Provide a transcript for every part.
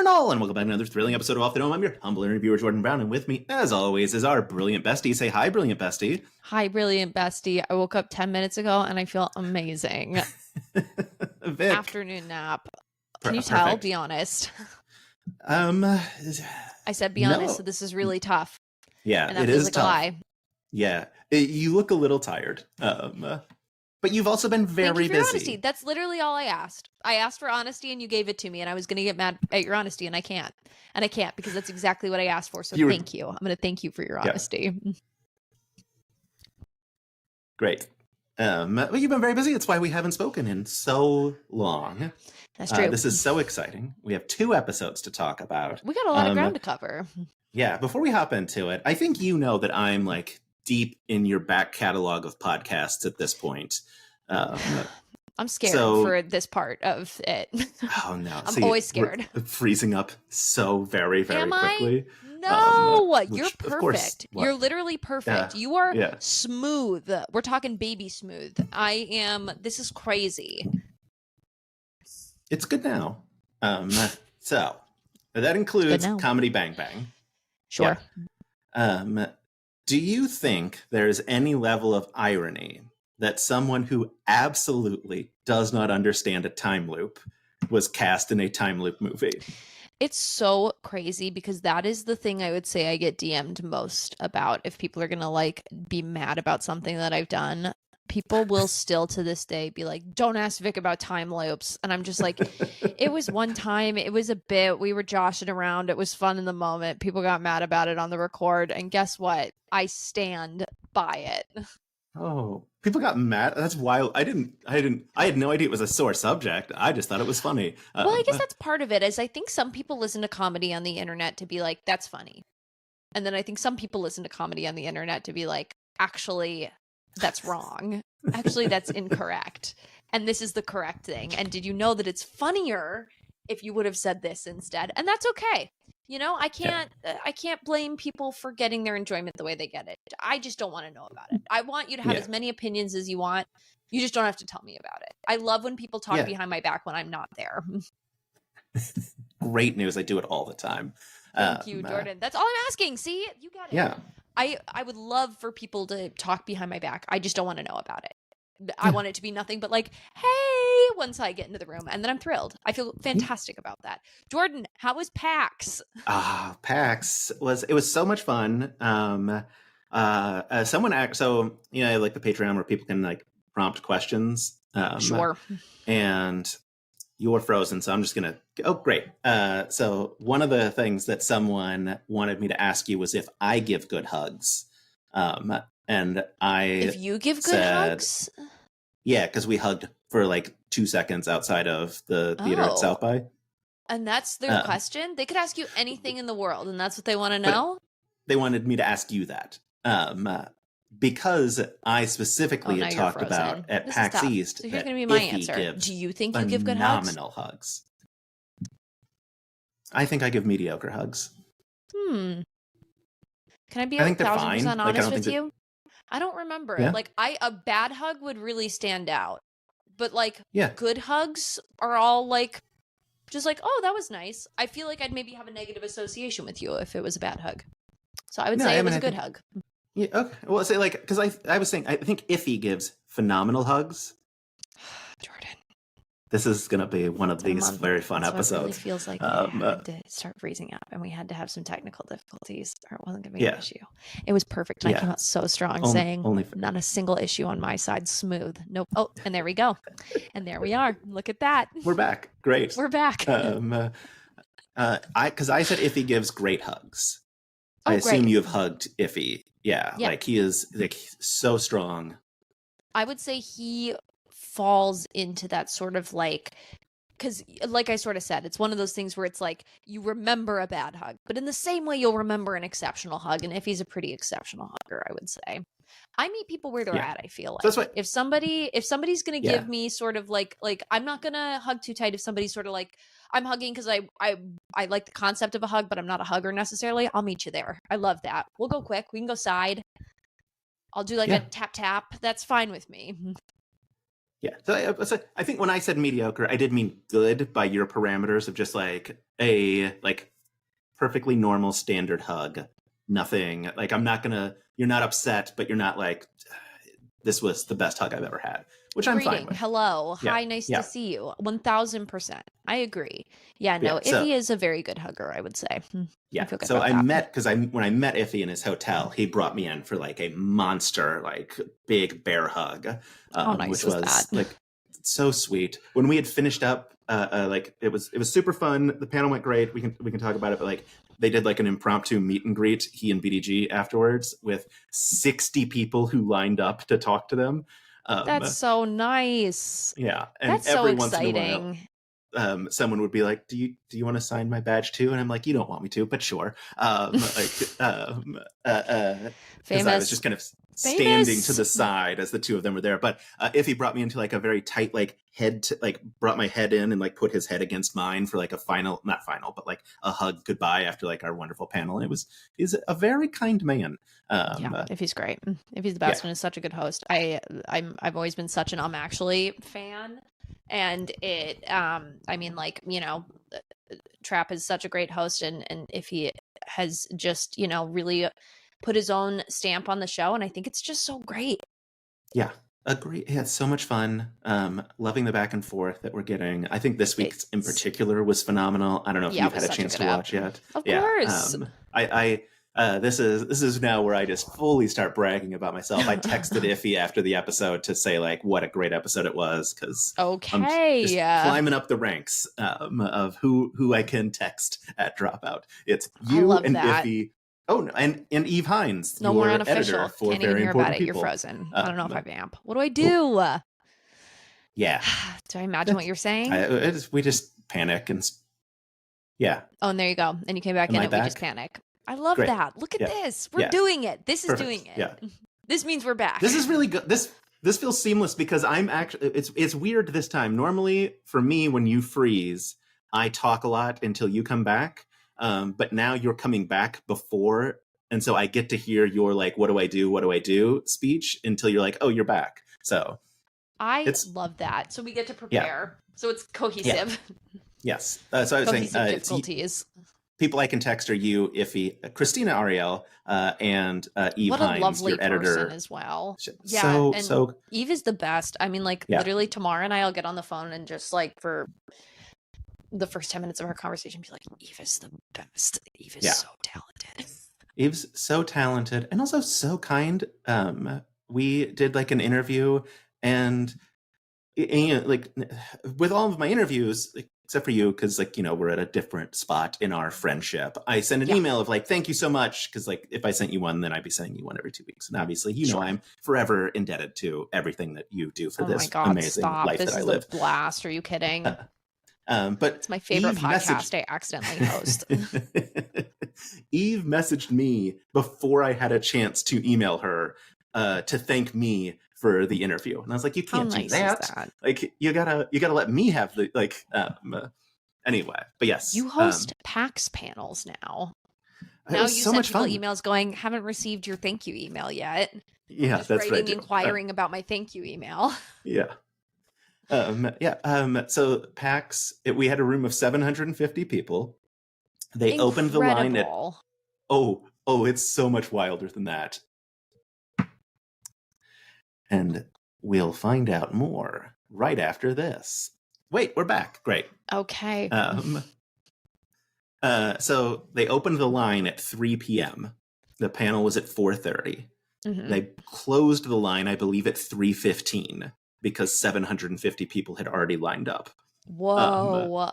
and all, and welcome back to another thrilling episode of Off the Dome. I'm your humble interviewer, Jordon Brown, and with me, as always, is our brilliant bestie. Say hi, brilliant bestie. Hi, brilliant bestie. I woke up 10 minutes ago and I feel amazing. Vic. Afternoon nap. Can you tell? Be honest. I said be honest, so this is really tough. Yeah, and that it feels is like tough. A lie. Yeah, you look a little tired. But you've also been very Thank you for your busy. honesty. That's literally all I asked. I asked for honesty and you gave it to me, and I was going to get mad at your honesty, and I can't. And I can't because that's exactly what I asked for. So thank you. I'm going to thank you for your honesty. Great. Well, you've been very busy. That's why we haven't spoken in so long. That's true. This is so exciting. We have 2 episodes to talk about. We got a lot of ground to cover. Yeah. Before we hop into it, I think you know that I'm like deep in your back catalog of podcasts at this point. I'm scared for this part of it. Oh no! I'm always scared. Freezing up so very, very quickly. No, you're perfect. What? You're literally perfect. You are smooth. We're talking baby smooth. I am. This is crazy. It's good now. So that includes Comedy Bang Bang. Sure. Yeah. Do you think there's any level of irony that someone who absolutely does not understand a time loop was cast in a time loop movie? It's so crazy because that is the thing I would say I get DM'd most about. If people are going to like be mad about something that I've done, people will still to this day be like, don't ask Vic about time loops. And I'm just like, it was one time, it was a bit, we were joshing around. It was fun in the moment. People got mad about it on the record. And guess what? I stand by it. Oh, people got mad. That's wild. I had no idea it was a sore subject. I just thought it was funny. Well, I guess that's part of it, is I think some people listen to comedy on the internet to be like, that's funny. And then I think some people listen to comedy on the internet to be like, actually, that's wrong. Actually, that's incorrect. And this is the correct thing. And did you know that it's funnier if you would have said this instead? And that's okay. You know, I can't blame people for getting their enjoyment the way they get it. I just don't want to know about it. I want you to have as many opinions as you want. You just don't have to tell me about it. I love when people talk behind my back when I'm not there. Great news. I do it all the time. Thank you, Jordan. That's all I'm asking. See, you got it. Yeah. I would love for people to talk behind my back. I just don't want to know about it. I want it to be nothing but like, hey, once I get into the room, and then I'm thrilled. I feel fantastic about that. Jordan, how was PAX? PAX was so much fun. Someone so like the Patreon where people can like prompt questions. Sure. And you're frozen, so I'm just gonna. Oh, great. So one of the things that someone wanted me to ask you was if I give good hugs. And if you give good hugs? Yeah, because we hugged for like 2 seconds outside of the theater at South by. And that's their question? They could ask you anything in the world, and that's what they want to know? They wanted me to ask you that. Because I specifically had talked about at PAX East. So here's going to be my answer. Do you think you give good hugs? Phenomenal hugs. I think I give mediocre hugs. Can I be 1,000% honest with you? I don't remember. Yeah. Like a bad hug would really stand out. But like good hugs are all like just like, oh, that was nice. I feel like I'd maybe have a negative association with you if it was a bad hug. So I would say it was a good hug. Yeah, okay. Well, say like, because I was saying, I think Iffy gives phenomenal hugs. Jordan. This is going to be one of these very fun episodes. It really feels like we had to start freezing up, and we had to have some technical difficulties, or it wasn't going to be an issue. It was perfect, and I came out so strong, saying not a single issue on my side. Smooth. Nope. Oh, and there we go. And there we are. Look at that. We're back. Great. We're back. Because I said Iffy gives great hugs. I assume you have hugged Iffy. Yeah, like he is like so strong. I would say he falls into that sort of like, because like I sort of said, it's one of those things where it's like you remember a bad hug, but in the same way you'll remember an exceptional hug. And if he's a pretty exceptional hugger, I would say. I meet people where they're at, I feel like. So if somebody's gonna give me sort of like I'm not gonna hug too tight if somebody's sort of like, I'm hugging because I like the concept of a hug, but I'm not a hugger necessarily. I'll meet you there. I love that. We'll go quick. We can go side. I'll do like a tap tap. That's fine with me. Yeah. So I think when I said mediocre, I did mean good by your parameters of just like a like perfectly normal standard hug. Nothing like you're not upset, but you're not like this was the best hug I've ever had, which I'm fine Greeting, with. hello, Yeah. hi, nice to Yeah. see you. 1000%. I agree. Yeah, Yeah. no, So Iffy is a very good hugger, I would say. I yeah. feel good So about that. when I met Iffy in his hotel, he brought me in for like a monster, like big bear hug, How nice which is that? was like so sweet. When we had finished up, like it was super fun. The panel went great. We can talk about it, but like they did like an impromptu meet and greet, he and BDG afterwards with 60 people who lined up to talk to them. That's Um, so nice. yeah, and That's so every once in a while, exciting. someone would be like, do you want to sign my badge too?" And I'm like, "You don't want me to, but sure." Because I was just Famous. kind of standing to Famous. the side as the two of them were there. But if he brought me into like a very tight like like brought my head in and like put his head against mine for like a final, not final, but like a hug goodbye after like our wonderful panel. And he's a very kind man. Yeah, if he's great. If he's the Yeah, best and is such a good host. I've always been such an Actually fan. And I mean, like, Trap is such a great host, and if he has just, really put his own stamp on the show, and I think it's just so great. yeah. Agree. Yeah, it's so much fun. Loving the back and forth that we're getting. I think this week's in It's particular was phenomenal. I don't know if Yeah, it you've was had a such a chance good to app. watch yet. Of Yeah. course. This is now where I just fully start bragging about myself. I texted Iffy after the episode to say like what a great episode it was because I'm just Okay. climbing up the ranks of who I can text at Dropout. It's I you love and that. Iffy. Oh, and Eve Hines, No more your unofficial. editor for Can't even Very hear about Important it. You're People. frozen. I don't know if I vamp. What do I Ooh, do? yeah. Do I imagine what you're saying? We just panic and yeah. Oh, and there you go. And you came back Am in I it. We back? just panic. I love Great. that. Look at Yeah. this. We're Yeah. doing it. This is Perfect. doing it. Yeah. This means we're back. This is really good. This feels seamless because I'm actually it's weird this time. Normally for me when you freeze, I talk a lot until you come back. But now you're coming back before, and so I get to hear your like what do I do? What do I do? speech until you're like, "Oh, you're back." So I love that. So we get to prepare. Yeah. So it's cohesive. Yeah. Yes. So I was saying Cohesive difficulties. people I can text are you, Iffy, Christina Ariel, and Eve What a Hines, lovely your editor. person as well. Yeah, So and so Eve is the best. I mean, like, Yeah. literally Tamara and I'll get on the phone and just like for the first 10 minutes of our conversation be like, Eve is the best. Eve is Yeah. so talented. Eve's so talented and also so kind. We did like an interview and like with all of my interviews, like, except for you, because like we're at a different spot in our friendship. I send an Yeah. email of like, "Thank you so much," because like if I sent you one, then I'd be sending you one every 2 weeks. And obviously, Sure. I'm forever indebted to everything that you do for Oh my this God, amazing stop. life This that I is live. a blast. Are you kidding? But It's my favorite Eve podcast I accidentally host. Eve messaged me before I had a chance to email her to thank me for the interview, and I was like, "You How can't nice do is that. that? Like, you gotta let me have the like." Anyway, but yes, You host PAX panels now. it Now was you so send much people fun. emails going, haven't received your thank you email yet. Yeah, Just that's writing, right. inquiring about my thank you email. Yeah. So PAX, we had a room of 750 people. They opened the line at it's so much wilder than that. And we'll find out more right after this. Wait, we're back. Great. Okay. So they opened the line at 3 p.m. The panel was at 4:30. Mhm. They closed the line, I believe, at 3:15 because 750 people had already lined up. Whoa.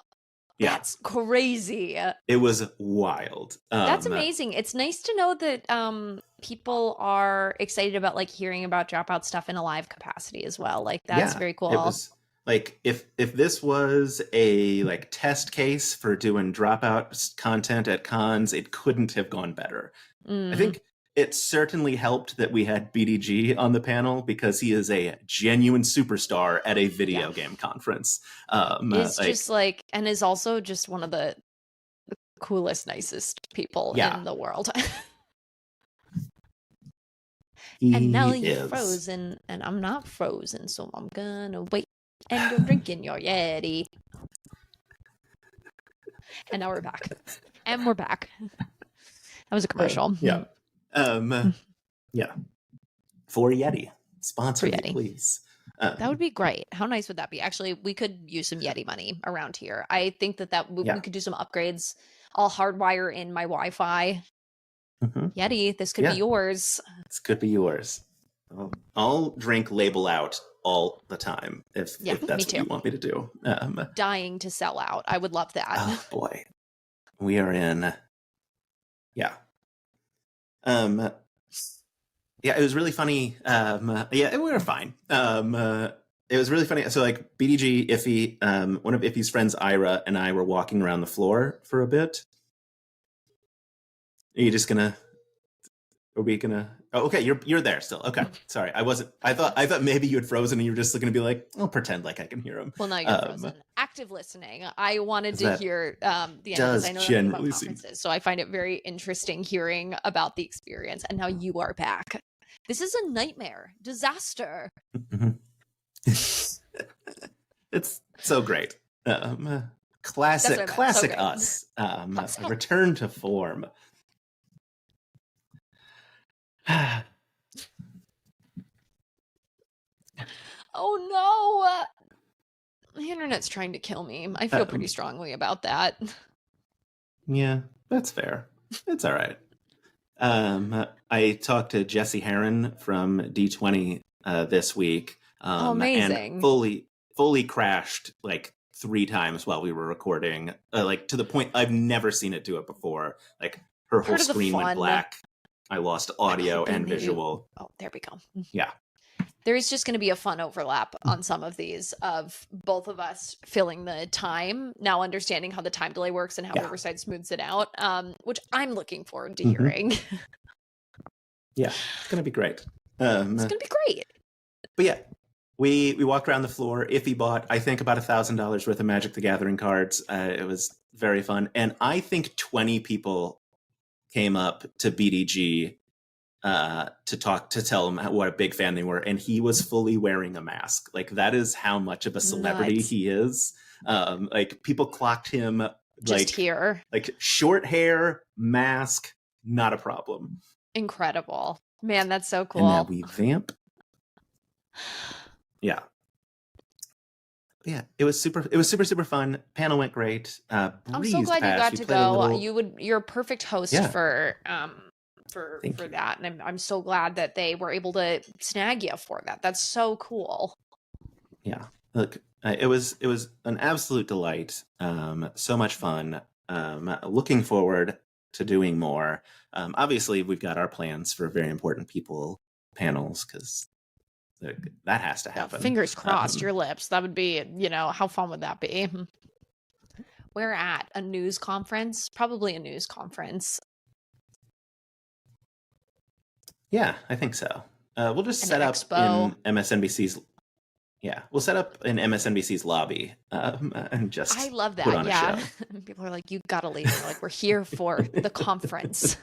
Yeah. That's crazy. It was wild. That's amazing. It's nice to know that people are excited about like hearing about Dropout stuff in a live capacity as well. Like that's very cool. It was like if this was a like test case for doing Dropout content at cons, it couldn't have gone better. I think it certainly helped that we had BDG on the panel because he is a genuine superstar at a video game conference. Is just like, and is also just one of the coolest, nicest people in the world. And now He you're is. frozen, and I'm not frozen, so I'm gonna wait. And you're drinking your Yeti. And now we're back. And we're back. That was a commercial. Yeah. Yeah. For Yeti. Sponsor For me, Yeti. please. That would be great. How nice would that be? Actually, we could use some Yeti money around here. I think that we could do some upgrades. I'll hardwire in my Wi-Fi. Yeti, this could be yours. This could be yours. I'll drink label out all the time if that's what you want me to do. Dying to sell out. I would love that. Oh boy. We are in. Yeah. Yeah, it was really funny. Yeah, we were fine. It was really funny. So like BDG, Iffy, one of Iffy's friends, Ira, and I were walking around the floor for a bit. Are you just gonna? Are we gonna? Oh, okay. You're there still. Okay. Sorry, I wasn't. I thought maybe you had frozen and you were just gonna be like, I'll pretend like I can hear him. Well, now you're frozen. Active listening. I wanted to hear the end because I know nothing about conferences, so I find it very interesting hearing about the experience. And now you are back. This is a nightmare, disaster. It's so great. Classic so us. A return to form. Oh no! The internet's trying to kill me. I feel pretty strongly about that. Yeah, that's fair. It's all right. I talked to Jesse Heron from D20 this week. Amazing. And fully crashed like 3 times while we were recording. Like to the point I've never seen it do it before. Like her whole screen went black. I lost audio and visual. Oh, there we go. Yeah. There is just going to be a fun overlap on some of these of both of us filling the time, now understanding how the time delay works and how Riverside smooths it out, which I'm looking forward to hearing. Yeah, it's going to be great. It's going to be great. But yeah, we walked around the floor. Iffy bought, I think, about $1,000 worth of Magic the Gathering cards. It was very fun. And I think 20 people came up to BDG to tell him what a big fan they were, and he was fully wearing a mask. Like that is how much of a celebrity he is. Like people clocked him just here, like short hair, mask, not a problem. Incredible, man. That's so cool. And now we vamp. Yeah. Yeah, it was super fun. Panel went great. I'm so glad you got to go. You're a perfect host for that, and I'm so glad that they were able to snag you for that. That's so cool. Yeah, look, it was an absolute delight. So much fun. Looking forward to doing more. Obviously, we've got our plans for very important people panels because that has to happen. Fingers crossed, your lips. That would be, how fun would that be? Where at? A news conference? Probably a news conference. Yeah, I think so. We'll just set up in MSNBC's. Yeah, we'll set up in MSNBC's lobby and just. I love that. Put on a show. People are like, "You gotta leave." We're like, we're here for the conference.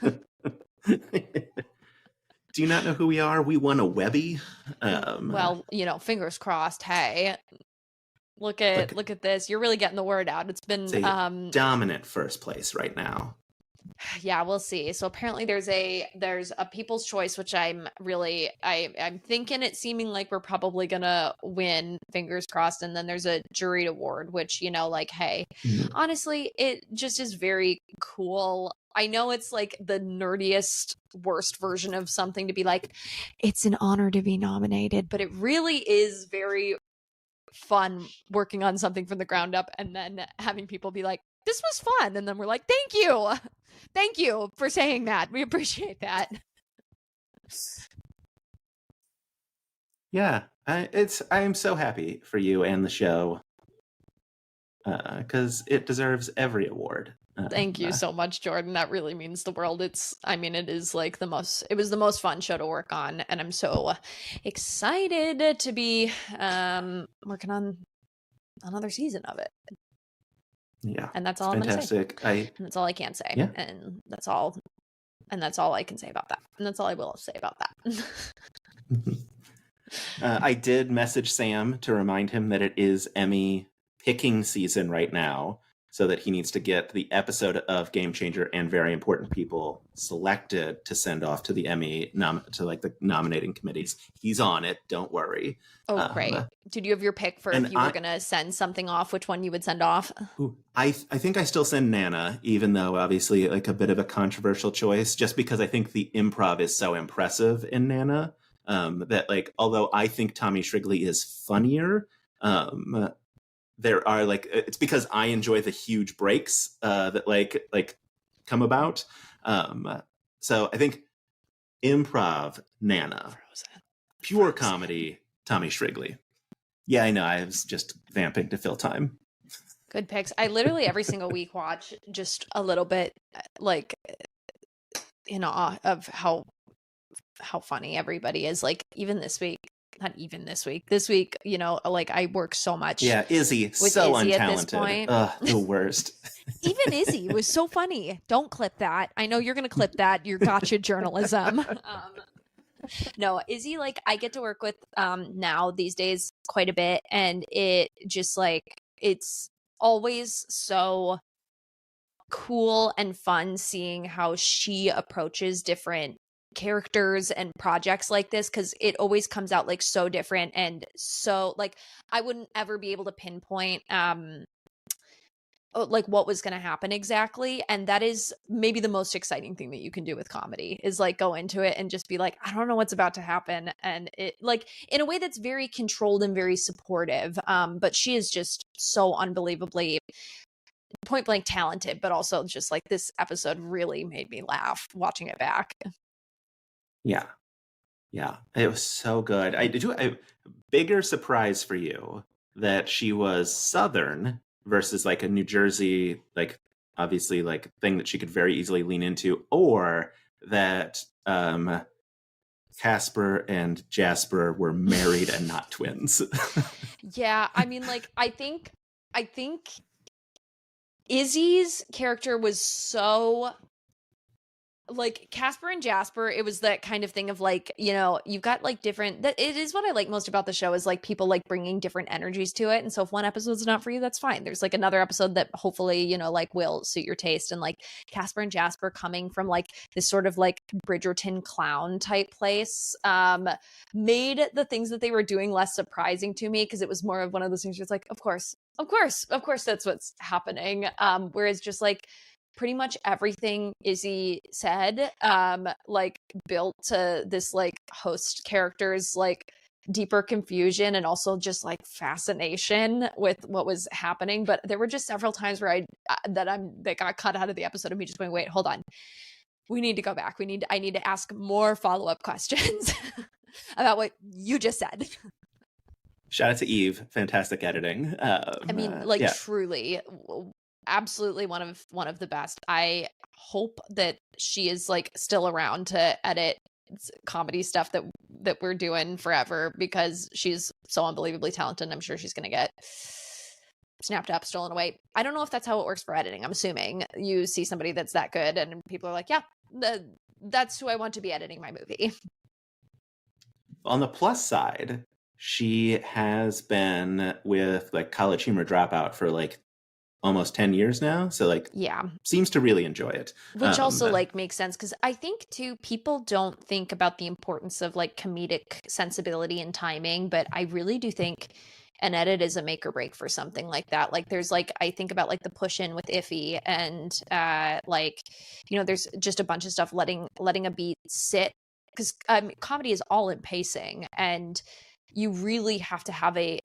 Do you not know who we are? We won a Webby. Well, fingers crossed. Hey, look at this. You're really getting the word out. It's been dominant first place right now. Yeah, we'll see. So apparently there's a People's Choice, which I'm thinking it seeming like we're probably gonna win, fingers crossed, and then there's a juried award, which hey, honestly, it just is very cool. I know it's like the nerdiest, worst version of something to be like, it's an honor to be nominated, but it really is very fun working on something from the ground up and then having people be like, this was fun, and then we're like, thank you for saying that. We appreciate that. Yeah, I am so happy for you and the show because it deserves every award. Thank you so much, Jordan. That really means the world. It is like it was the most fun show to work on, and I'm so excited to be working on another season of it. Yeah, and that's all I'm gonna say. And that's all I can say. Yeah. And that's all And that's all I can say about that. And that's all I will say about that. I did message Sam to remind him that it is Emmy picking season right now, so that he needs to get the episode of Game Changer and Very Important People selected to send off to the Emmy to like the nominating committees. He's on it. Don't worry. Oh, great. Did you have your pick for if you were going to send something off, which one you would send off? I think I still send Nana, even though obviously like a bit of a controversial choice, just because I think the improv is so impressive in Nana. That like, although I think Tommy Shrigley is funnier, there are like, it's because I enjoy the huge breaks that like come about. So I think improv, Nana, pure comedy, Tommy Shrigley. Yeah, I know. I was just vamping to fill time. Good picks. I literally every single week watch just a little bit, like, in awe of how funny everybody is. Like, even this week, not even this week, you know, like I work so much. Yeah, Izzy, so Izzy untalented. at this point. The worst. Even Izzy was so funny. Don't clip that. I know you're going to clip that. Your gotcha journalism. No, Izzy, like I get to work with now these days quite a bit, and it just like, it's always so cool and fun seeing how she approaches different characters and projects like this, because it always comes out like so different, and so like I wouldn't ever be able to pinpoint like what was going to happen exactly. And that is maybe the most exciting thing that you can do with comedy, is like go into it and just be like, I don't know what's about to happen, and it like in a way that's very controlled and very supportive. But she is just so unbelievably point blank talented, but also just like this episode really made me laugh watching it back. Yeah, it was so good. Bigger surprise for you that she was Southern versus like a New Jersey, like obviously like thing that she could very easily lean into, or that Casper and Jasper were married and not twins. Yeah, I mean, like I think Izzy's character was so like Casper and Jasper, it was that kind of thing of like, you know, you've got like different, that it is what I like most about the show, is like people like bringing different energies to it. And so if one episode's not for you, that's fine. There's like another episode that hopefully, you know, like will suit your taste. And like Casper and Jasper coming from like this sort of like Bridgerton clown type place made the things that they were doing less surprising to me, because it was more of one of those things where it's like, of course that's what's happening. Whereas just like pretty much everything Izzy said, like built to this like host character's like deeper confusion and also just like fascination with what was happening. But there were just several times where that got cut out of the episode of me just going, wait, hold on. We need to go back. I need to ask more follow-up questions about what you just said. Shout out to Eve. Fantastic editing. I mean, like truly, absolutely one of the best. I hope that she is like still around to edit comedy stuff that we're doing forever, because she's so unbelievably talented. I'm sure she's going to get snapped up, stolen away. I don't know if that's how it works for editing. I'm assuming you see somebody that's that good and people are like, yeah, that's who I want to be editing my movie. On the plus side, she has been with like College Humor Dropout for like almost 10 years now, so like seems to really enjoy it, which also like makes sense, because I think too people don't think about the importance of like comedic sensibility and timing, but I really do think an edit is a make or break for something like that. Like there's like, I think about like the push in with Iffy, and like, you know, there's just a bunch of stuff letting a beat sit, because comedy is all in pacing, and you really have to have a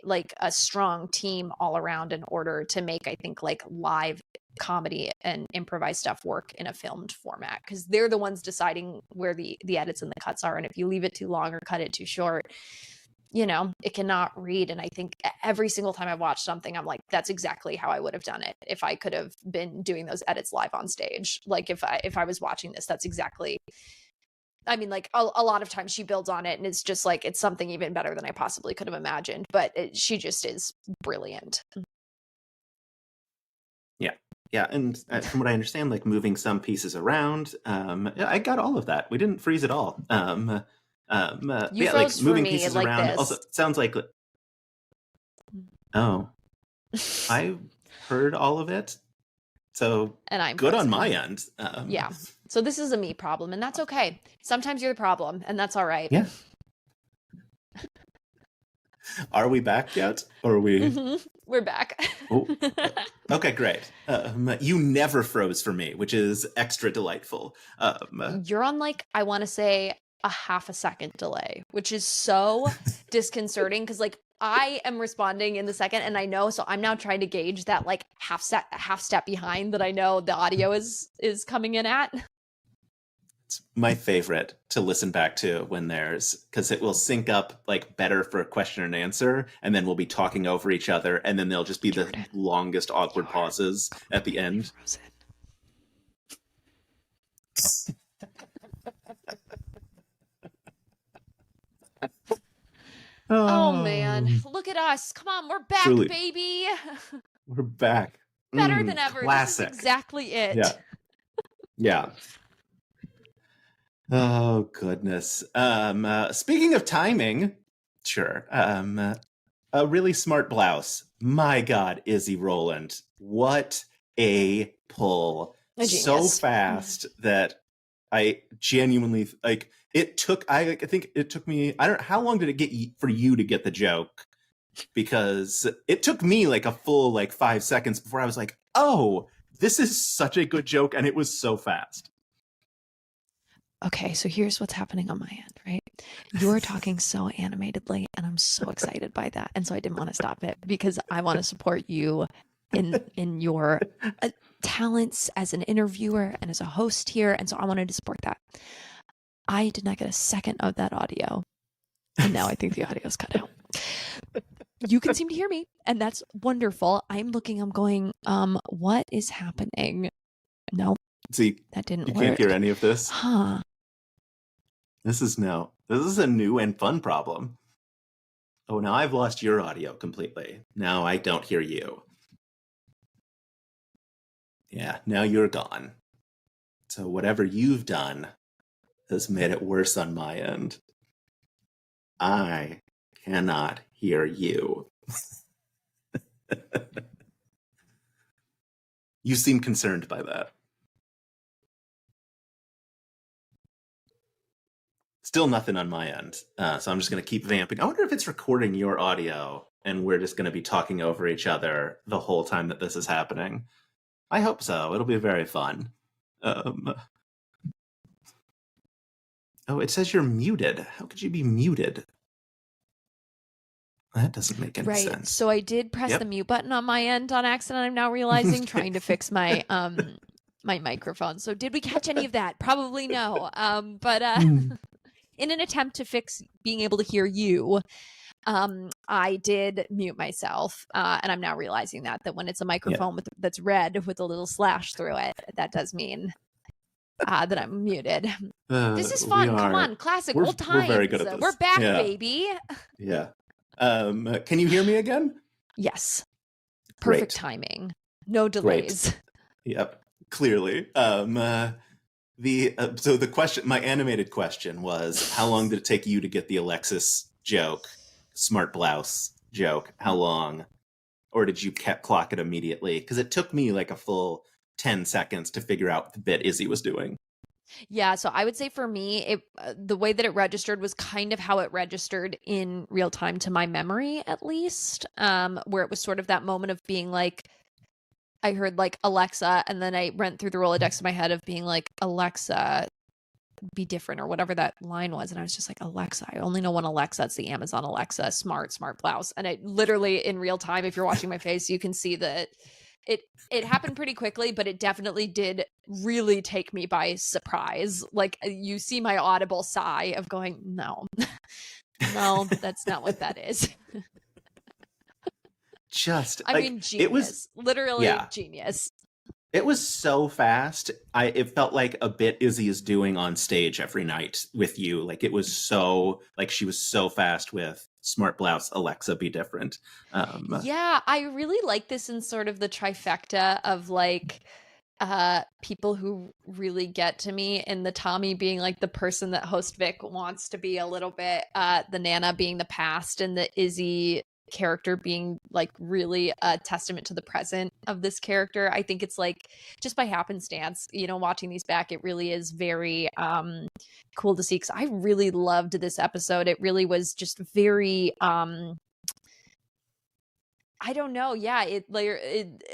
strong team all around in order to make, I think, like live comedy and improvised stuff work in a filmed format, because they're the ones deciding where the edits and the cuts are. And if you leave it too long or cut it too short, you know, it cannot read. And I think every single time I've watched something, I'm like, that's exactly how I would have done it if I could have been doing those edits live on stage. Like if I was watching this, that's exactly, I mean, like a lot of times she builds on it and it's just like, it's something even better than I possibly could have imagined, but she just is brilliant. Yeah. Yeah, and from what I understand, like moving some pieces around, yeah, I got all of that. We didn't freeze at all. But You yeah, like froze for moving me pieces like around. Also, this. sounds like oh, I heard all of it. So And I'm good on my frozen. end. Yeah. So this is a me problem, and that's okay. Sometimes you're the problem, and that's all right. Yeah. Are we back yet? Or are we? We're back. Oh, okay, great. You never froze for me, which is extra delightful. You're on like, I want to say a half a second delay, which is so disconcerting because like I am responding in the second and I know, so I'm now trying to gauge that like half step behind that I know the audio is coming in at. It's my favorite to listen back to when there's, because it will sync up like better for a question and answer, and then we'll be talking over each other, and then there'll just be Jordon, the longest awkward pauses at the end. Oh man, look at us. Come on, we're back, Truly, baby. we're back. Better than ever. Classic. This is exactly it. Yeah. Yeah. Oh goodness. Speaking of timing, sure. A really smart blouse. My God, Izzy Rowland. What a pull. A So genius. fast that I genuinely like it took I think it took me I don't how long did it get for you to get the joke? Because it took me like a full like 5 seconds before I was like, "Oh, this is such a good joke," and it was so fast. Okay, so here's what's happening on my end, right? You're talking so animatedly, and I'm so excited by that. And so I didn't want to stop it because I want to support you in your talents as an interviewer and as a host here. And so I wanted to support that. I did not get a second of that audio. And now I think the audio's cut out. You can seem to hear me, and that's wonderful. I'm going, what is happening? No, See, that didn't you work. can't hear any of this. Huh. This is a new and fun problem. Oh, now I've lost your audio completely. Now I don't hear you. Yeah, now you're gone. So whatever you've done has made it worse on my end. I cannot hear you. You seem concerned by that. Still nothing on my end. So I'm just going to keep vamping. I wonder if it's recording your audio and we're just going to be talking over each other the whole time that this is happening. I hope so. It'll be very fun. Oh, it says you're muted. How could you be muted? That doesn't make any sense. So I did press the mute button on my end on accident. I'm now realizing, trying to fix my my microphone. So did we catch any of that? Probably no. But in an attempt to fix being able to hear you, I did mute myself, and I'm now realizing that when it's a microphone that's red with a little slash through it, that does mean that I'm muted. This is fun. Come on, classic old times. We're very good at this. We're back, baby. Yeah. Can you hear me again? Yes. Perfect timing. No delays. Great. Yep. Clearly. So the question, my animated question was, how long did it take you to get the Alexis joke, smart blouse joke? How long? Or did you clock it immediately? Because it took me like a full 10 seconds to figure out the bit Izzy was doing. Yeah, so I would say for me, the way that it registered was kind of how it registered in real time to my memory, at least, where it was sort of that moment of being like, I heard like Alexa, and then I went through the Rolodex in my head of being like, Alexa, be different, or whatever that line was. And I was just like, Alexa, I only know one Alexa. It's the Amazon Alexa, smart blouse. And it literally in real time, if you're watching my face, you can see that it happened pretty quickly, but it definitely did really take me by surprise. Like you see my audible sigh of going, no, no, that's not what that is. Just, I mean, genius. It was literally genius. It was so fast. It felt like a bit Izzy is doing on stage every night with you. Like it was so like she was so fast with Smart Blouse, Alexa, be different. Yeah, I really like this in sort of the trifecta of like people who really get to me, and the Tommy being like the person that host Vic wants to be a little bit, the Nana being the past, and the Izzy character being like really a testament to the present of this character. I think it's like just by happenstance, you know, watching these back, it really is very cool to see, because I really loved this episode. It really was just very I don't know. Yeah,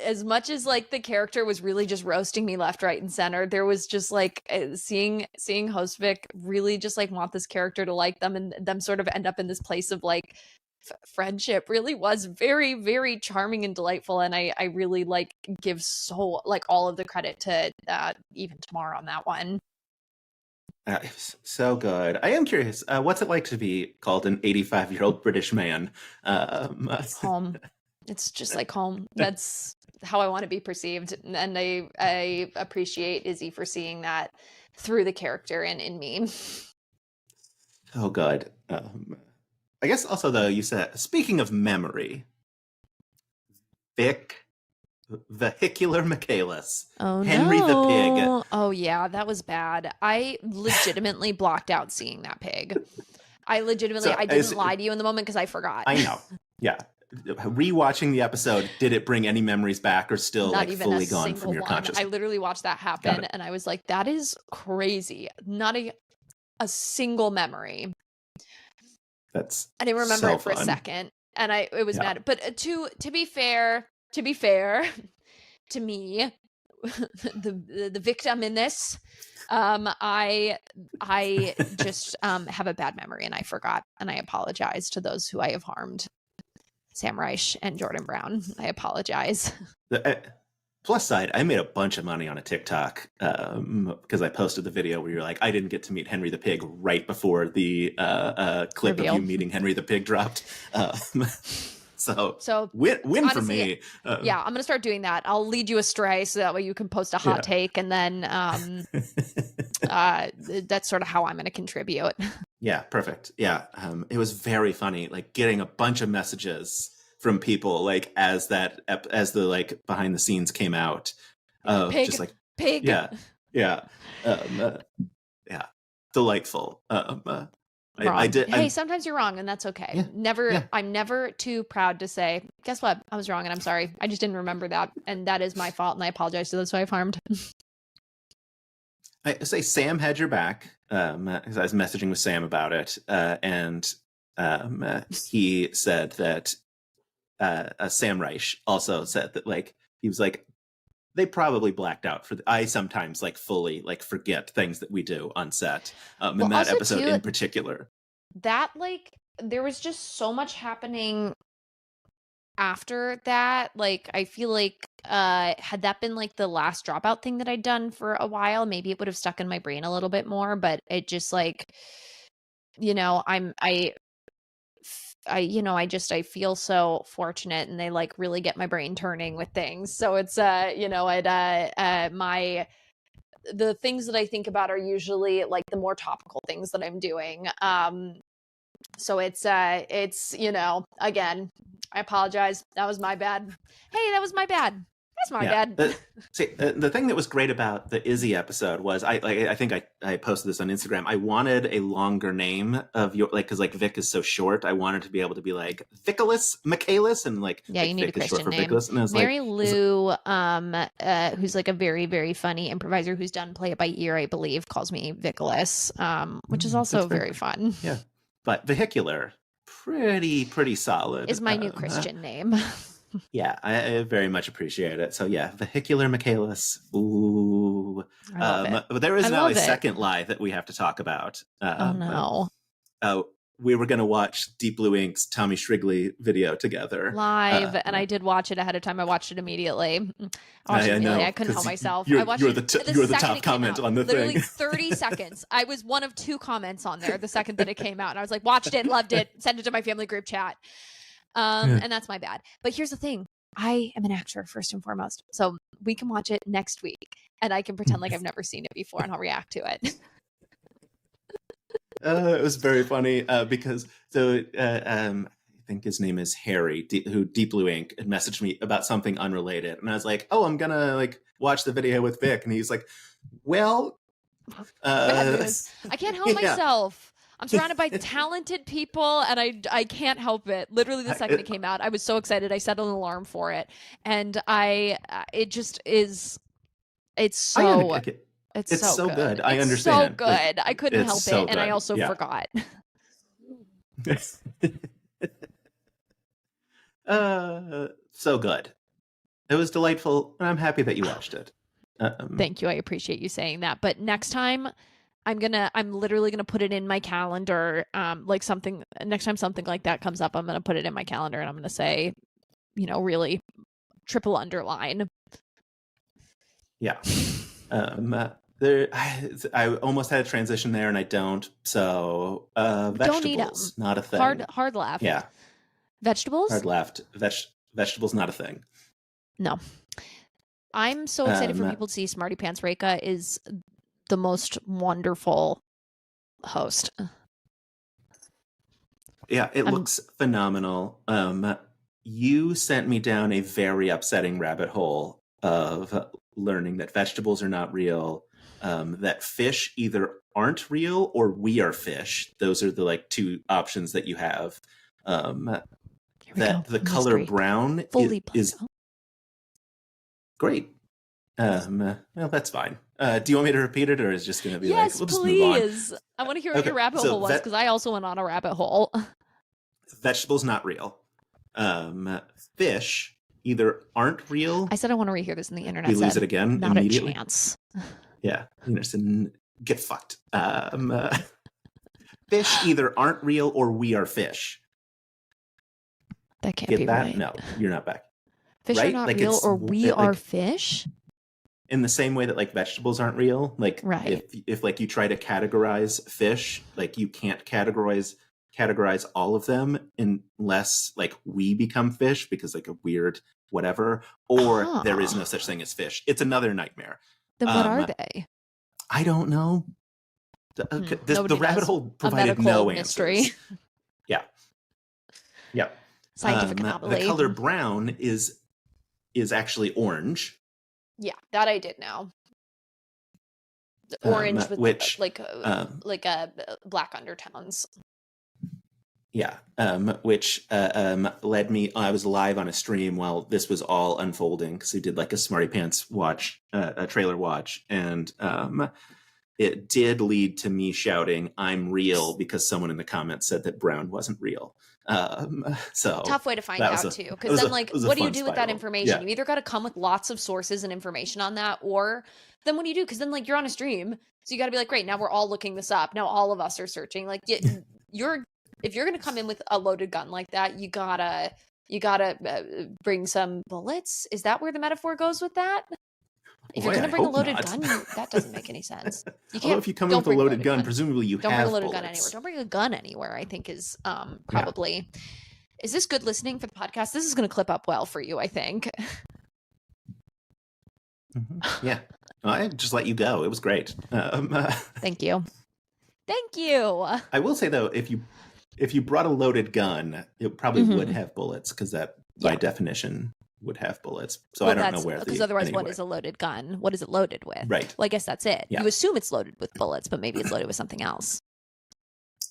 as much as like the character was really just roasting me left, right, and center, there was just like seeing host Vic really just like want this character to like them, and them sort of end up in this place of like friendship really was very, very charming and delightful. And I really like give so like all of the credit to Even Tomorrow on that one. It was so good. I am curious, what's it like to be called an 85-year-old British man? Home. It's just like home. That's how I want to be perceived. And I appreciate Izzy for seeing that through the character and in me. Oh, good. I guess also, though, you said, speaking of memory, Vic Vehicular Michaelis. Oh, Henry the Pig. Oh, yeah, that was bad. I legitimately blocked out seeing that pig. I didn't lie to you in the moment because I forgot. I know. Yeah. Rewatching the episode, did it bring any memories back, or still Not like even fully a gone single from your one. consciousness? I literally watched that happen and I was like, that is crazy. Not a single memory. I didn't remember so it for a fun. second, and it was mad. But to be fair to me, the victim in this, I just have a bad memory, and I forgot, and I apologize to those who I have harmed. Sam Reich and Jordon Brown, I apologize. Plus side, I made a bunch of money on a TikTok because I posted the video where you're like, I didn't get to meet Henry the Pig right before the clip Reveal. of you meeting Henry the Pig dropped. So win honestly, for me. Yeah, I'm gonna start doing that. I'll lead you astray so that way you can post a hot take, and then that's sort of how I'm gonna contribute. Yeah, perfect. Yeah, it was very funny, like getting a bunch of messages from people like as the like behind the scenes came out, Pig, just like pig. Yeah, delightful. I did. Hey, sometimes you're wrong, and that's okay. Yeah, never. I'm never too proud to say, guess what? I was wrong, and I'm sorry. I just didn't remember that, and that is my fault, and I apologize to those who I've harmed. I say Sam had your back, because I was messaging with Sam about it, and he said that Sam Reich also said that like he was like, they probably blacked out for I sometimes like fully like forget things that we do on set, in that episode too, in particular. That like there was just so much happening after that. Like I feel like had that been like the last Dropout thing that I'd done for a while, maybe it would have stuck in my brain a little bit more, but it just like, you know, I feel so fortunate, and they like really get my brain turning with things. So it's the things that I think about are usually like the more topical things that I'm doing. So it's, you know, again, I apologize. That was my bad. Hey, that was my bad. That's my bad. See, the thing that was great about the Izzy episode was I think I posted this on Instagram. I wanted a longer name of your because like Vic is so short. I wanted to be able to be like Vicalis Michaelis, and like you need Vic a Christian name. Vicalis, and I was Mary like, Lou, who's like a very, very funny improviser who's done Play It By Ear, I believe, calls me Vicalis, which is also very fun. Yeah, but Vehicular, pretty solid. Is my new Christian name. Yeah, I very much appreciate it. So yeah, Vehicular Michaelis. Ooh. But there is now a second lie that we have to talk about. Oh no. We were going to watch Deep Blue Ink's Tommy Shrigley video together. Live, and I did watch it ahead of time. I watched it immediately. I couldn't help myself. You're the top comment on the literally thing. 30 seconds. I was one of 2 comments on there the second that it came out. And I was like, watched it, loved it, sent it to my family group chat. And that's my bad. But here's the thing. I am an actor first and foremost. So we can watch it next week and I can pretend like I've never seen it before and I'll react to it. It was very funny because I think his name is Harry, who Deep Blue Ink had messaged me about something unrelated, and I was like, "Oh, I'm gonna like watch the video with Vic," and he's like, "Well, Bad news. I can't help yeah. myself. I'm surrounded by talented people and I can't help it. Literally the second it came out, I was so excited. I set an alarm for it. And it just is, it's so good. I It's understand. so good. I couldn't help so it. And I good. also forgot. So good. It was delightful, and I'm happy that you watched it. Thank you. I appreciate you saying that. But next time I'm literally gonna put it in my calendar. Next time something like that comes up, I'm gonna put it in my calendar and I'm gonna say, really triple underline. Yeah. I almost had a transition there and I don't. So vegetables, don't not a thing. Hard left. Yeah. Vegetables? Hard left. Vegetables, not a thing. No. I'm so excited for people to see Smarty Pants Reika is the most wonderful host. Yeah, it looks phenomenal. You sent me down a very upsetting rabbit hole of learning that vegetables are not real, that fish either aren't real or we are fish. Those are the like two options that you have. That the color brown is great. Well, that's fine. Do you want me to repeat it, or is it just going to be we'll just please. move on? I want to hear what your rabbit hole was, because I also went on a rabbit hole. Vegetables not real. Fish either aren't real. I said I want to rehear this in the internet. We lose it again. Not immediately. a chance. Yeah, get fucked. Fish either aren't real or we are fish. That can't be right. No, you're not back. Fish are not real, or we are fish. In the same way that like vegetables aren't real, like if like you try to categorize fish, like you can't categorize all of them unless like we become fish because like a weird whatever, or there is no such thing as fish. It's another nightmare. Then what are they? I don't know. The rabbit hole provided no answers. Yeah. Scientific anomaly. The color brown is actually orange. Yeah, that I did know. Orange with like black undertones. Yeah, which led me. I was live on a stream while this was all unfolding because we did like a Smarty Pants watch, a trailer watch, and it did lead to me shouting, "I'm real," because someone in the comments said that brown wasn't real. So tough way to find out too, because then like, what do you do with that information? Yeah. You either got to come with lots of sources and information on that, or then what do you do? Because then like you're on a stream, so you got to be like, great, now we're all looking this up. Now all of us are searching. Like if you're going to come in with a loaded gun like that, you gotta bring some bullets. Is that where the metaphor goes with that? If you're going to bring a loaded gun, that doesn't make any sense. You can't. If you come in with a loaded gun, presumably you don't have bring a loaded bullets. gun anywhere. Don't bring a gun anywhere. I think is probably. Yeah. Is this good listening for the podcast? This is going to clip up well for you, I think. Mm-hmm. Yeah, I just let you go. It was great. Thank you. Thank you. I will say though, if you brought a loaded gun, it probably would have bullets because that by definition would have bullets. So I don't know where. Because otherwise, what is a loaded gun? What is it loaded with? Right. Well, I guess that's it. Yeah. You assume it's loaded with bullets, but maybe it's loaded with something else.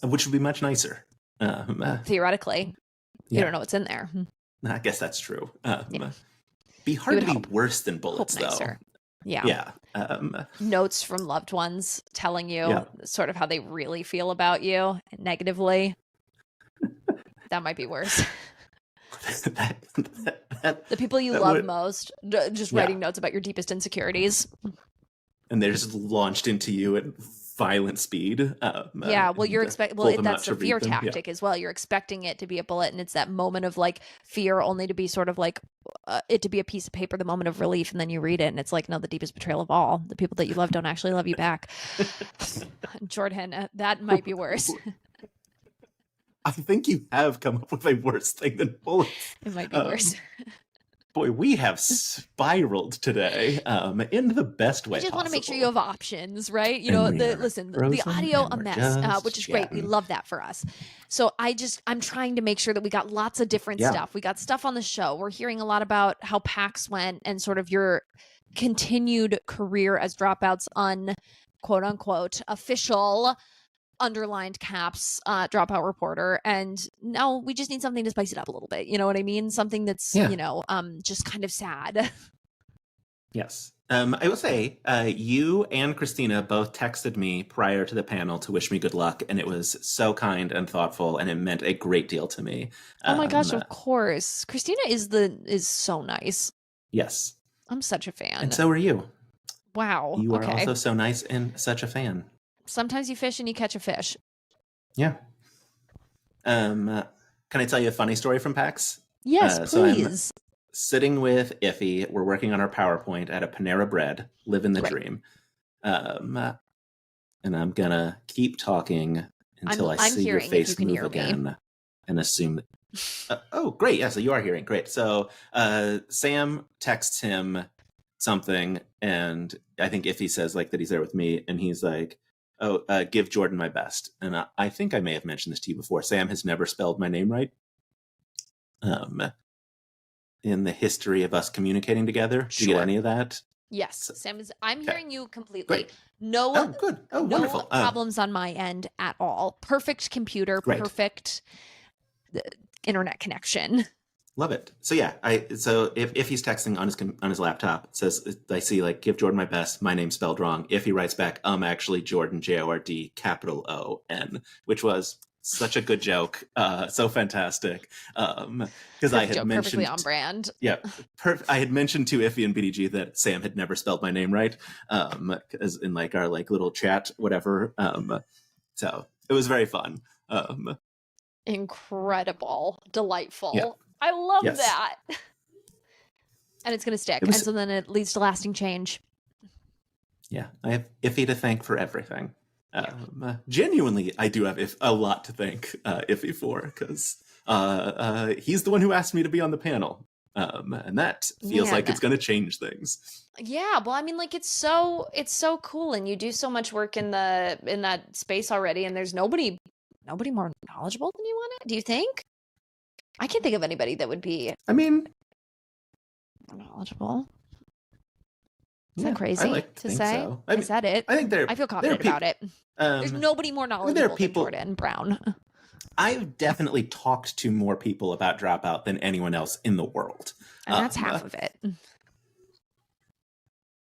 Which would be much nicer. Theoretically. You don't know what's in there. I guess that's true. Be hard to be worse than bullets, though. Nicer. Yeah. Yeah. Notes from loved ones telling you sort of how they really feel about you negatively. That might be worse. The people you love most, just writing notes about your deepest insecurities. And they're just launched into you at violent speed. Well, you're expecting. Well, that's the fear tactic as well. You're expecting it to be a bullet, and it's that moment of like fear, only to be sort of like it to be a piece of paper, the moment of relief, and then you read it, and it's like, no, the deepest betrayal of all. The people that you love don't actually love you back. Jordan, that might be worse. I think you have come up with a worse thing than bullets. It might be worse. Boy, we have spiraled today in the best way I just possible. want to make sure you have options, right? You And know, we are the frozen, audio and a we're mess, just which is great. We chatting. love that for us. So I'm trying to make sure that we got lots of different stuff. We got stuff on the show. We're hearing a lot about how PAX went and sort of your continued career as Dropout's quote unquote official underlined caps dropout reporter, and now we just need something to spice it up a little bit. You know what I mean? Something that's just kind of sad. Yes. I will say, you and Christina both texted me prior to the panel to wish me good luck, and it was so kind and thoughtful, and it meant a great deal to me. Oh my gosh, of course. Christina is so nice. Yes. I'm such a fan. And so are you. Wow. You are okay. also so nice and such a fan. Sometimes you fish and you catch a fish. Yeah. Can I tell you a funny story from PAX? Yes, please. So I'm sitting with Iffy. We're working on our PowerPoint at a Panera Bread, living the dream. And I'm gonna keep talking until I see your face move again and assume that... oh, great. Yeah, so you are hearing. Great. So Sam texts him something, and I think Iffy says like that he's there with me, and he's like, oh, give Jordon my best. And I think I may have mentioned this to you before. Sam has never spelled my name right. In the history of us communicating together. Sure. Do you get any of that? Yes. Sam I'm hearing you completely. Great. No, good. Oh, no wonderful. problems on my end at all. Perfect computer, great. Perfect internet connection. Love it. So yeah, if he's texting on his laptop, it says, I see like, give Jordon my best, my name's spelled wrong. If he writes back, actually Jordon, Jord, capital O-N, which was such a good joke, so fantastic. Because I had mentioned perfectly on brand. Yeah, I had mentioned to Iffy and BDG that Sam had never spelled my name right, as in like our like little chat, whatever. So it was very fun. Incredible, delightful. Yeah. I love that. And it's going to stick. And so then it leads to lasting change. Yeah, I have Iffy to thank for everything. Genuinely, I do have a lot to thank Iffy for, because he's the one who asked me to be on the panel. And that feels like it's going to change things. Yeah, well, I mean, like it's so cool, and you do so much work in that space already, and there's nobody more knowledgeable than you on it. Do you think? I can't think of anybody that would be. I mean, knowledgeable. Is that crazy to say? So. I said it. I feel confident about it. There's nobody more knowledgeable than Jordon Brown. I've definitely talked to more people about Dropout than anyone else in the world. And that's half of it.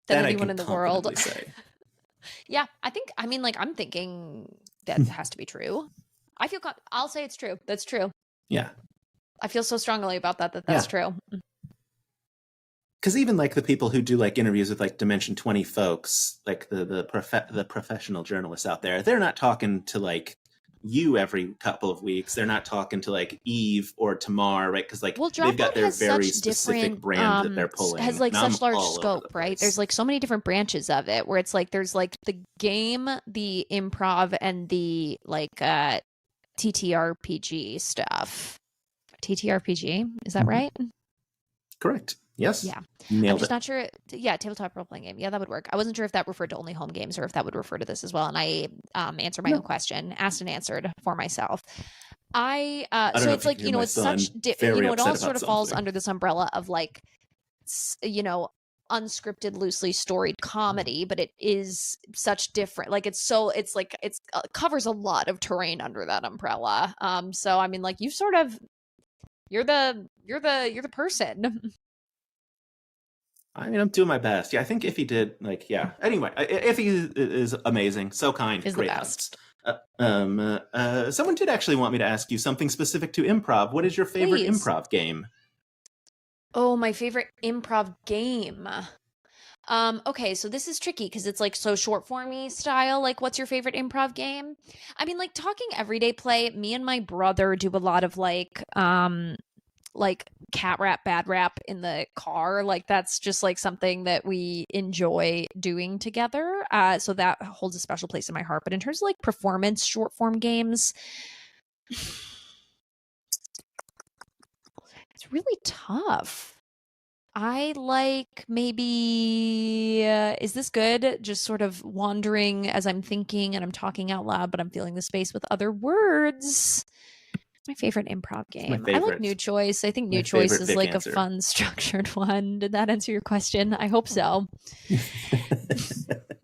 Than anyone in the world. Yeah, I'm thinking that has to be true. I'll say it's true. That's true. Yeah. I feel so strongly about that's true. Because even like the people who do like interviews with like Dimension 20 folks, like the professional journalists out there, they're not talking to like you every couple of weeks. They're not talking to like Eve or Tamar, right? Because like they've got their very specific brand that they're pulling. Has like such large scope, right? There's like so many different branches of it where it's like there's like the game, the improv, and the like TTRPG stuff. TTRPG, is that right? Correct. Yes. Yeah. Nailed I'm just not sure. Yeah, tabletop role playing game. Yeah, that would work. I wasn't sure if that referred to only home games or if that would refer to this as well. And I answered my own question, asked and answered for myself. So it's like, it's such, it all sort of falls under this umbrella of like, unscripted, loosely storied comedy, but it is such different. Like it covers a lot of terrain under that umbrella. So I mean, like you sort of, you're the person. I mean, I'm doing my best. Yeah, I think Iffy did, like, yeah. Anyway, Iffy is amazing. So kind. Great host. Someone did actually want me to ask you something specific to improv. What is your favorite improv game? Oh, my favorite improv game. Okay, so this is tricky because it's like so short formy style. Like, what's your favorite improv game? I mean, like talking everyday play, me and my brother do a lot of like cat rap, bad rap in the car. Like that's just like something that we enjoy doing together. So that holds a special place in my heart. But in terms of like performance short form games, it's really tough. I like maybe, is this good? Just sort of wandering as I'm thinking and I'm talking out loud, but I'm feeling the space with other words. My favorite improv It's my game. I like favorite. New Choice. I think My New Choice favorite is Vic like a answer. fun, structured one. Did that answer your question? I hope so. I'm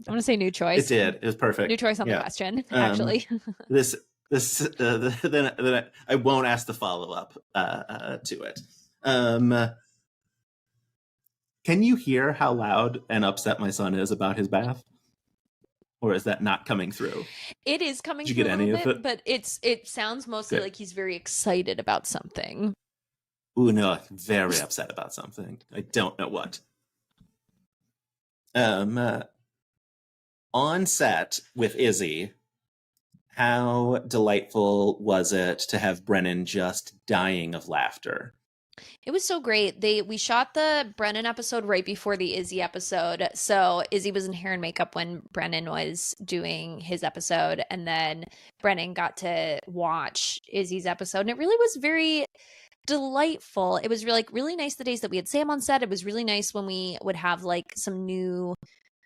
going to say New Choice. It did. It was perfect. New choice on the Yeah. question, actually. This then I won't ask the follow up to it. Can you hear how loud and upset my son is about his bath? Or is that not coming through? It is coming Did you through get a any little of bit, it? but it sounds mostly Good. like he's very excited about something. Ooh, no, very upset about something. I don't know what. On set with Izzy, how delightful was it to have Brennan just dying of laughter? It was so great. We shot the Brennan episode right before the Izzy episode. So Izzy was in hair and makeup when Brennan was doing his episode, and then Brennan got to watch Izzy's episode, and it really was very delightful. It was really, like, really nice the days that we had Sam on set. It was really nice when we would have like some new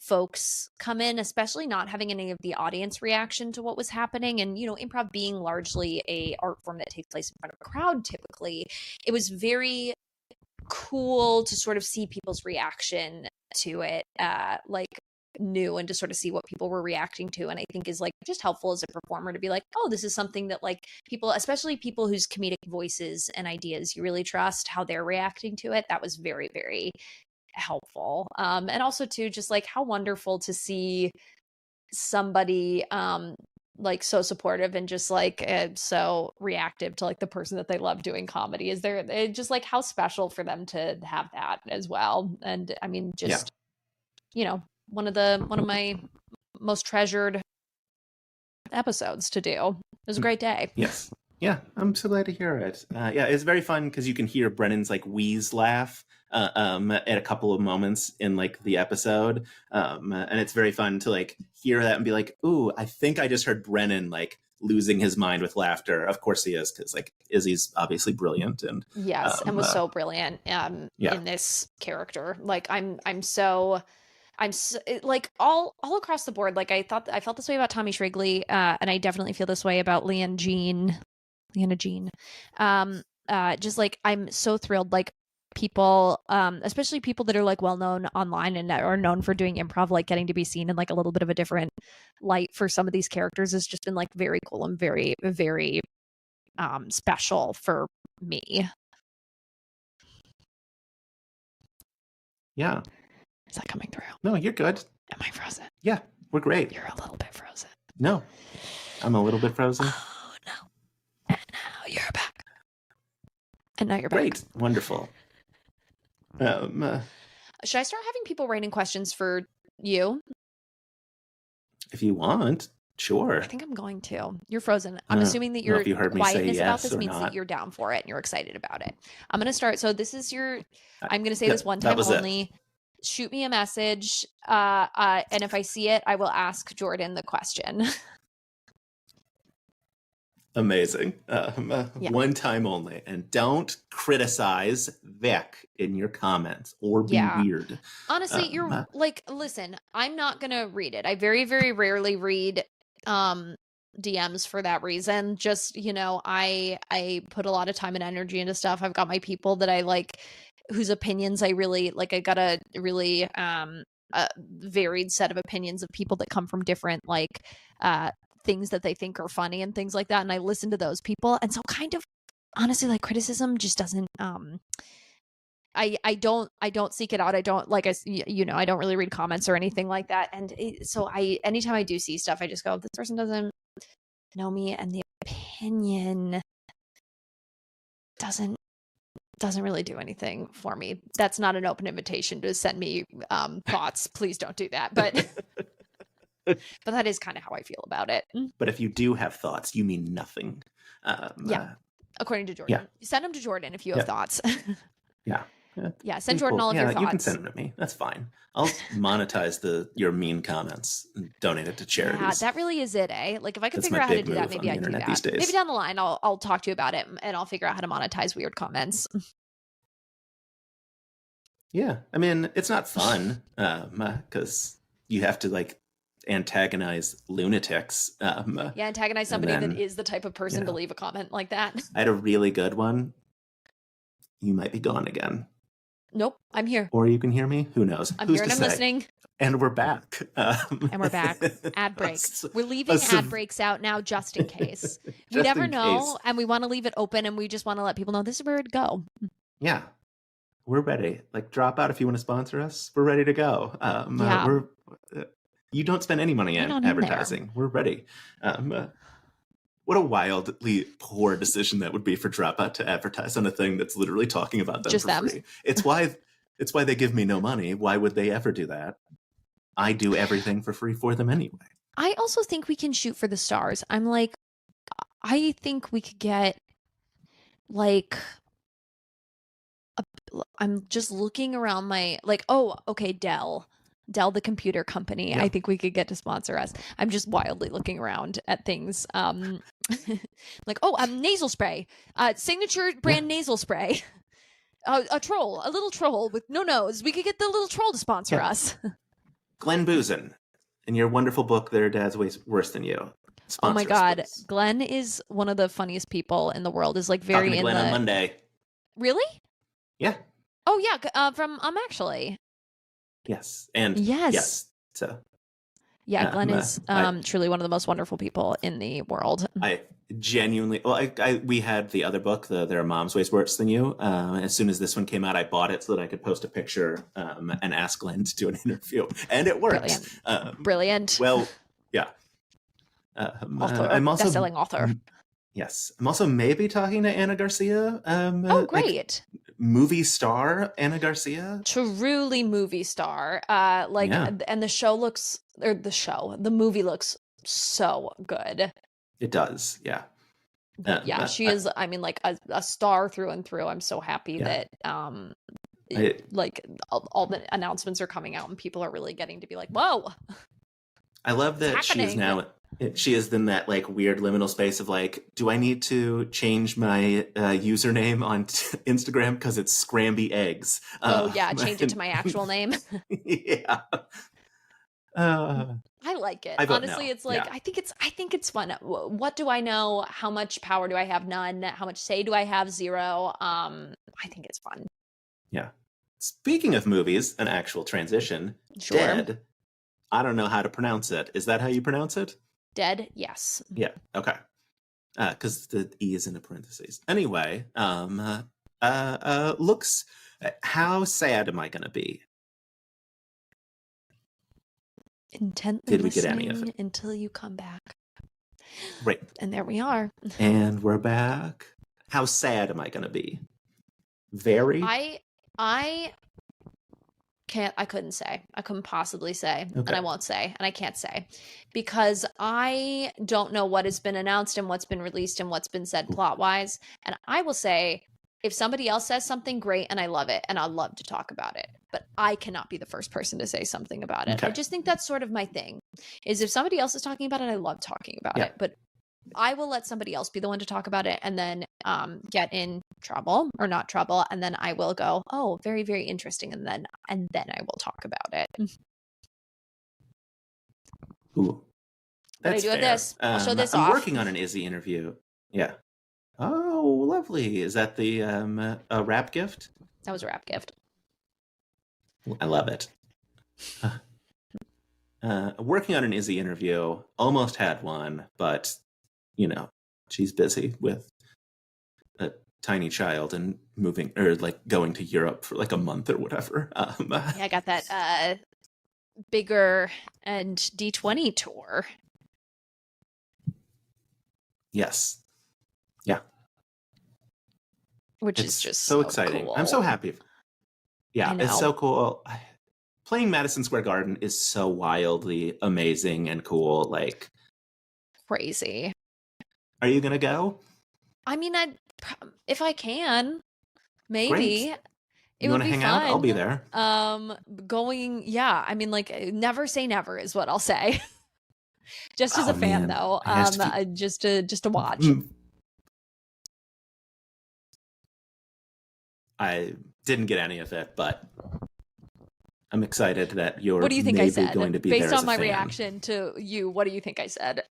folks come in, especially not having any of the audience reaction to what was happening. And, you know, improv being largely a art form that takes place in front of a crowd typically, it was very cool to sort of see people's reaction to it, like new, and to sort of see what people were reacting to. And I think is like just helpful as a performer to be like, oh, this is something that like people, especially people whose comedic voices and ideas you really trust, how they're reacting to it. That was very, very helpful. And also too, just like how wonderful to see somebody like so supportive and just like so reactive to like the person that they love doing comedy. Is there just like how special for them to have that as well. And I mean, just you know, one of my most treasured episodes to do. It was a great day. Yes. Yeah, I'm so glad to hear it. Yeah, it's very fun because you can hear Brennan's like wheeze laugh at a couple of moments in like the episode, and it's very fun to like hear that and be like, "Ooh, I think I just heard Brennan like losing his mind with laughter." Of course he is, because like Izzy's obviously brilliant and Yes, and was so brilliant yeah, in this character. Like so like all across the board. Like I felt this way about Tommy Shrigley, and I definitely feel this way about Leanna Jean. Just like I'm so thrilled. Like people, especially people that are like well known online and are known for doing improv, like getting to be seen in like a little bit of a different light for some of these characters has just been like very cool and very, very special for me. yeah. Is that coming through? No, you're good. Am I frozen? Yeah, we're great. You're a little bit frozen. No, I'm a little bit frozen. Oh no! And now you're back. And now you're back. Great, wonderful. Should I start having people writing questions for you? If you want, sure. I think I'm going to. You're frozen. I'm assuming that your quietness about this means that you're down for it and you're excited about it. I'm going to start. So this is I'm going to say this one time only. Shoot me a message. And if I see it, I will ask Jordon the question. Amazing. One time only. And don't criticize Vic in your comments or be weird. Honestly, you're like, listen, I'm not going to read it. I very, very rarely read DMs for that reason. Just, you know, I put a lot of time and energy into stuff. I've got my people that I like, whose opinions I really like. I got a really varied set of opinions of people that come from different like things that they think are funny and things like that, and I listen to those people. And so kind of honestly, like, criticism just doesn't I don't seek it out. I don't like, I don't really read comments or anything like that. And so anytime I do see stuff, I just go, this person doesn't know me, and the opinion doesn't really do anything for me. That's not an open invitation to send me thoughts. Please don't do that. But that is kind of how I feel about it. But if you do have thoughts, you mean nothing. According to Jordon. Send them to Jordon if you have thoughts. Send Jordon all of your thoughts. You can send them to me. That's fine. I'll monetize your mean comments and donate it to charities. Yeah, that really is it, eh? Like, if I could figure out how to do that, maybe I'd do that. Maybe down the line, I'll talk to you about it, and I'll figure out how to monetize weird comments. Yeah, I mean, it's not fun because you have to like antagonize lunatics. Yeah, antagonize And somebody that then, is the type of person to know, leave a comment like that. I had a really good one. You might be gone again. Nope, I'm here. Or you can hear me. Who knows? I'm Who's here to and I'm say? listening. And we're back. And we're back. Ad break. We're a leaving civ- ad breaks out now just in case. We just never in case. know, and we want to leave it open, and we just want to let people know this is where it'd go. Yeah, we're ready. Like, drop out if you want to sponsor us. We're ready to go. Yeah. You don't spend any money Get on on in advertising. We're ready. What a wildly poor decision that would be for Dropout to advertise on a thing that's literally talking about them Just for them. free. It's why they give me no money. Why would they ever do that? I do everything for free for them anyway. I also think we can shoot for the stars. I'm like, I think we could get like I'm just looking around my like, oh, okay, Dell, the computer company. Yeah. I think we could get to sponsor us. I'm just wildly looking around at things. Like, oh, nasal spray, signature brand nasal spray. A little troll with no nose. We could get the little troll to sponsor us. Glenn Boozin, in your wonderful book, Their Dad's Worse Than You. Oh my Sponsor us, God, please. Glenn is one of the funniest people in the world. Is like very Talking to Glenn on Monday. Really? Yeah. Oh yeah, from actually. Yes. And yes. Yes. So. Yeah, Glenn is truly one of the most wonderful people in the world. I genuinely, well, we had the other book, There Are Moms Ways Worse Than You. As soon as this one came out, I bought it so that I could post a picture and ask Glenn to do an interview, and it worked. Brilliant. Well, yeah. Author, I'm also best-selling author. Yes, I'm also maybe talking to Anna Garcia. Oh, great! Like, movie star Anna Garcia, truly movie star. And the movie looks so good. It does, yeah. Yeah, she is. I mean, like a star through and through. I'm so happy that like all the announcements are coming out and people are really getting to be like, whoa. I love that she is now. She is in that like weird liminal space of like, do I need to change my username on Instagram because it's Scramby Eggs? Oh yeah, change it to my actual name. Yeah. I like it. Honestly, no. It's like, yeah. I think it's fun. What do I know? How much power do I have? None. How much say do I have? Zero. I think it's fun. Yeah. Speaking of movies, an actual transition. Sure. Dead. I don't know how to pronounce it. Is that how you pronounce it? Dead, yes. Yeah, okay. Because the E is in the parentheses. Anyway, looks... How sad am I going to be? Intently Did we get any of it? Until you come back. Right. And there we are. And we're back. How sad am I going to be? Very? I couldn't say. I couldn't possibly say. Okay. And I won't say. And I can't say. Because I don't know what has been announced and what's been released and what's been said plot-wise. And I will say, if somebody else says something, great, and I love it, and I'd love to talk about it. But I cannot be the first person to say something about it. Okay. I just think that's sort of my thing. Is if somebody else is talking about it, I love talking about it. But I will let somebody else be the one to talk about it and then get in trouble or not trouble, and then I will go, oh, very, very interesting, and then I will talk about it. Ooh, that's what I do fair. With this, I'll show this I'm off. Working on an Izzy interview. Yeah. Oh, lovely. Is that the a rap gift? That was a rap gift. I love it. Working on an Izzy interview. Almost had one, but you know, she's busy with a tiny child and moving or like going to Europe for like a month or whatever. Yeah, I got that bigger and D20 tour. Yes. Yeah. Which is just so exciting. Cool. I'm so happy. Yeah, it's so cool. Playing Madison Square Garden is so wildly amazing and cool. Like crazy. Are you gonna go? I mean, if I can, maybe. Great. You want to hang out? I'll be there. Yeah. I mean, like, never say never is what I'll say. Just as a fan, though. Just to watch. I didn't get any of it, but I'm excited that you're What do you think I maybe said? going to be Based there as on a my fan. reaction to you, what do you think I said?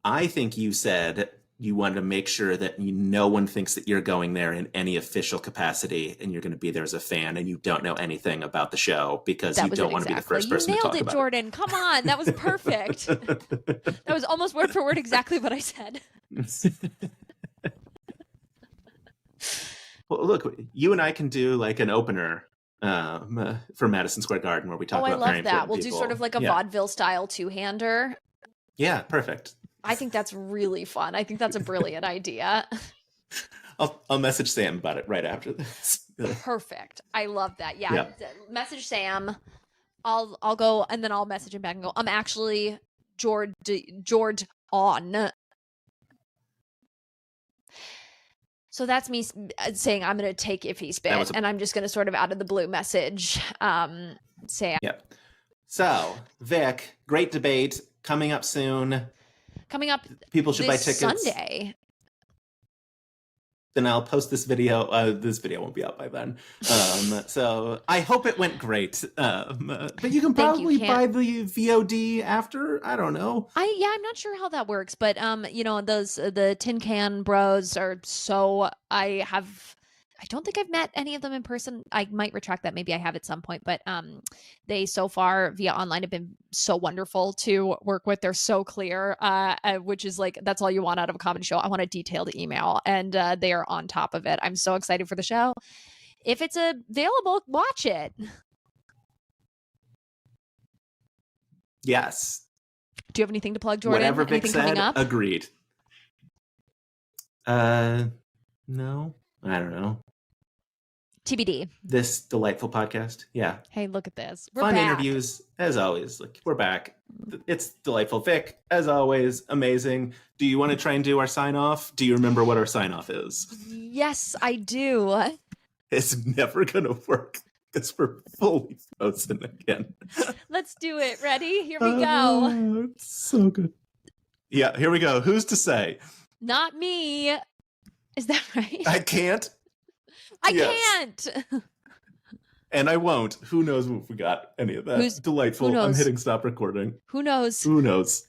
I think you said you wanted to make sure that no one thinks that you're going there in any official capacity and you're going to be there as a fan and you don't know anything about the show because That you was don't it want to be the exactly. first You person to nailed talk it, about Jordan. Come on. That was perfect. it. That was almost word for word exactly what I said. Well, look, you and I can do like an opener for Madison Square Garden where we talk I about love very that. important We'll people. do sort of like a vaudeville style two-hander. Yeah, perfect. I think that's really fun. I think that's a brilliant idea. I'll message Sam about it right after this. Perfect. I love that. Yeah. Yeah. Message Sam. I'll go and then I'll message him back and go, I'm actually Jord on. So that's me saying I'm going to take if he spit, and I'm just going to sort of out of the blue message say. Yeah. So, Vic, great debate coming up soon. Coming up, people should buy tickets Sunday. Then I'll post this video. This video won't be out by then. So I hope it went great. But you can probably buy the VOD after. I don't know. I'm not sure how that works, but the Tin Can Bros are so. I don't think I've met any of them in person. I might retract that. Maybe I have at some point, but they so far via online have been so wonderful to work with. They're so clear, which is like, that's all you want out of a comedy show. I want a detailed email, and they are on top of it. I'm so excited for the show. If it's available, watch it. Yes. Do you have anything to plug, Jordan? Whatever Vic anything said, coming up? agreed. No. I don't know. TBD. This delightful podcast. Yeah. Hey, look at this. We're fun back. Interviews, as always. Like, we're back. It's delightful. Vic, as always, amazing. Do you want to try and do our sign off? Do you remember what our sign off is? Yes, I do. It's never going to work because we're fully frozen again. Let's do it. Ready? Here we go. It's so good. Yeah, here we go. Who's to say? Not me. Is that right? I can't. I can't. And I won't. Who knows if we got any of that? Delightful. I'm hitting stop recording. Who knows? Who knows?